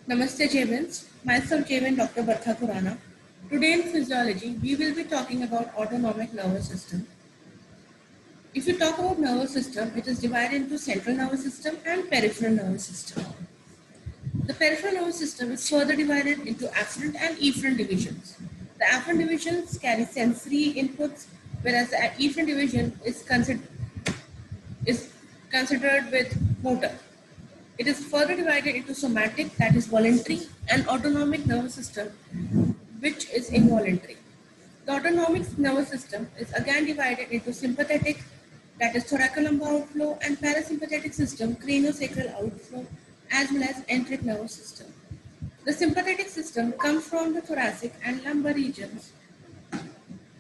Namaste Jevins, myself Jevin Dr. Bartha Khurana. Today in physiology, we will be talking about autonomic nervous system. If you talk about nervous system, it is divided into central nervous system and peripheral nervous system. The peripheral nervous system is further divided into afferent and efferent divisions. The afferent divisions carry sensory inputs, whereas the efferent division is considered with motor. It is further divided into somatic, that is voluntary, and autonomic nervous system, which is involuntary. The autonomic nervous system is again divided into sympathetic, that is thoracolumbar outflow, and parasympathetic system, craniosacral outflow, as well as enteric nervous system. The sympathetic system comes from the thoracic and lumbar regions,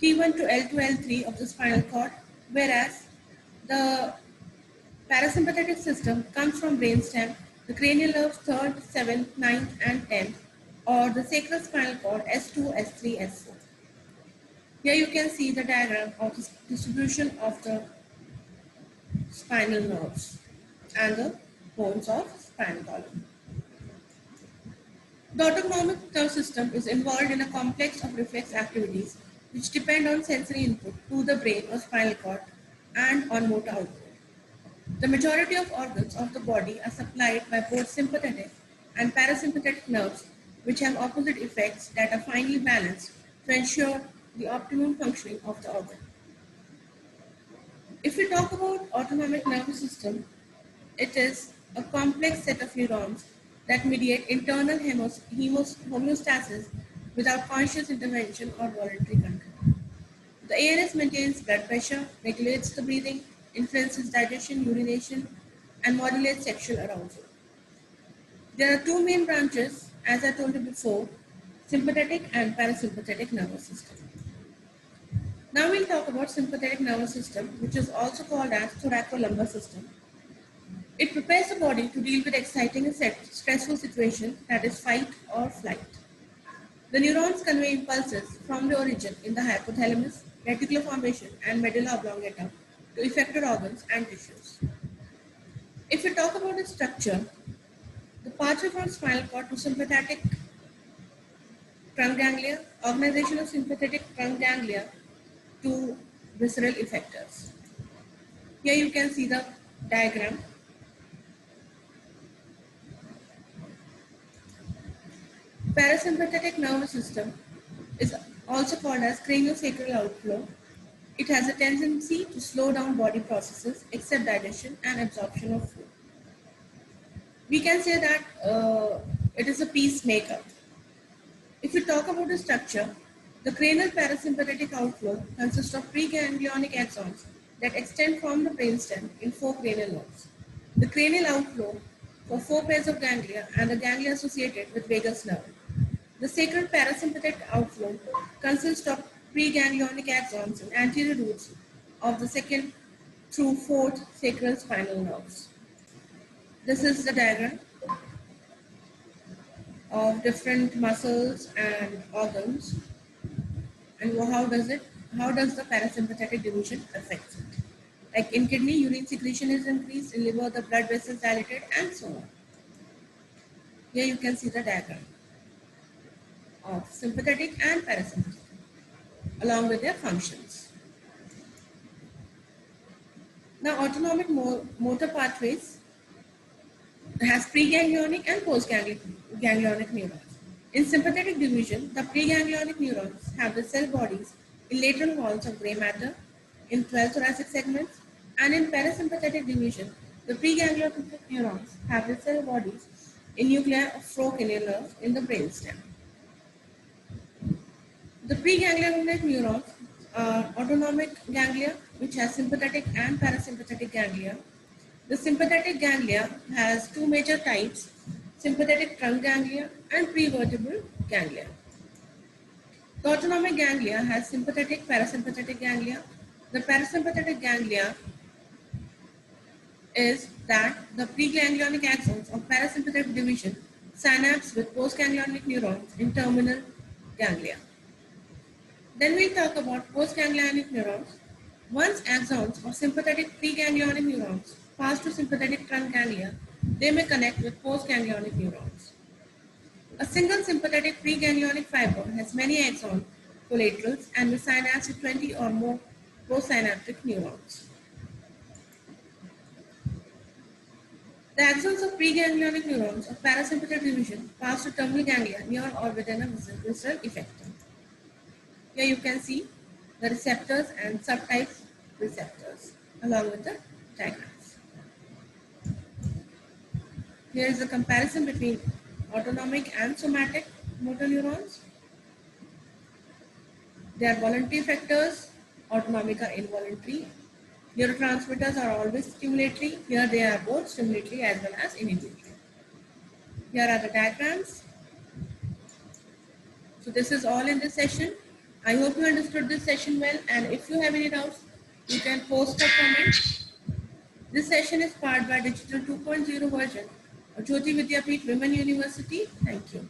T1 to L to L3 of the spinal cord, whereas the parasympathetic system comes from brainstem, the cranial nerves 3rd, 7th, 9th, and 10th, or the sacral spinal cord S2, S3, S4. Here you can see the diagram of the distribution of the spinal nerves and the bones of spinal column. The autonomic nervous system is involved in a complex of reflex activities which depend on sensory input to the brain or spinal cord and on motor output. The majority of organs of the body are supplied by both sympathetic and parasympathetic nerves, which have opposite effects that are finely balanced to ensure the optimum functioning of the organ. If we talk about autonomic nervous system, it is a complex set of neurons that mediate internal homeostasis without conscious intervention or voluntary control. The ANS maintains blood pressure, regulates the breathing, influences digestion, urination, and modulates sexual arousal. There are two main branches, as I told you before, sympathetic and parasympathetic nervous system. Now we'll talk about sympathetic nervous system, which is also called as thoracolumbar system. It prepares the body to deal with exciting and stressful situations, that is fight or flight. The neurons convey impulses from the origin in the hypothalamus, reticular formation, and medulla oblongata to affected organs and tissues. If we talk about the structure, the pathway from spinal cord to sympathetic trunk ganglia, organization of sympathetic trunk ganglia to visceral effectors. Here you can see the diagram. Parasympathetic nervous system is also called as craniosacral outflow. It has a tendency to slow down body processes except digestion and absorption of food. We can say that it is a peacemaker. If we talk about the structure, the cranial parasympathetic outflow consists of preganglionic axons that extend from the brainstem in 4 cranial nerves. The cranial outflow for 4 pairs of ganglia and the ganglia associated with vagus nerve. The sacral parasympathetic outflow consists of preganglionic axons and anterior roots of the 2nd through 4th sacral spinal nerves. This is the diagram of different muscles and organs, and how does the parasympathetic division affect it? Like in kidney, urine secretion is increased, in liver, the blood vessels dilated, and so on. Here you can see the diagram of sympathetic and parasympathetic along with their functions. Now, autonomic motor pathways has preganglionic and postganglionic neurons. In sympathetic division, the preganglionic neurons have the cell bodies in lateral walls of gray matter in 12 thoracic segments, and in parasympathetic division, the preganglionic neurons have the cell bodies in nuclei of 4 cranial nerves in the brainstem. The preganglionic neurons are autonomic ganglia, which has sympathetic and parasympathetic ganglia. The sympathetic ganglia has 2 major types, sympathetic trunk ganglia and prevertebral ganglia. The autonomic ganglia has sympathetic, parasympathetic ganglia. The parasympathetic ganglia is that the preganglionic axons of parasympathetic division synapse with postganglionic neurons in terminal ganglia. Then we'll talk about postganglionic neurons. Once axons of sympathetic preganglionic neurons pass to sympathetic trunk ganglia, they may connect with postganglionic neurons. A single sympathetic preganglionic fiber has many axon collaterals and will synapse with 20 or more postsynaptic neurons. The axons of preganglionic neurons of parasympathetic division pass to terminal ganglia near or within a visceral effector. Here you can see the receptors and subtype receptors along with the diagrams. Here is a comparison between autonomic and somatic motor neurons. They are voluntary effectors, autonomic are involuntary. Neurotransmitters are always stimulatory. Here they are both stimulatory as well as inhibitory. Here are the diagrams. So this is all in this session. I hope you understood this session well, and if you have any doubts, you can post a comment. This session is powered by Digital 2.0 version of Jyoti Vidyapeeth Women University. Thank you.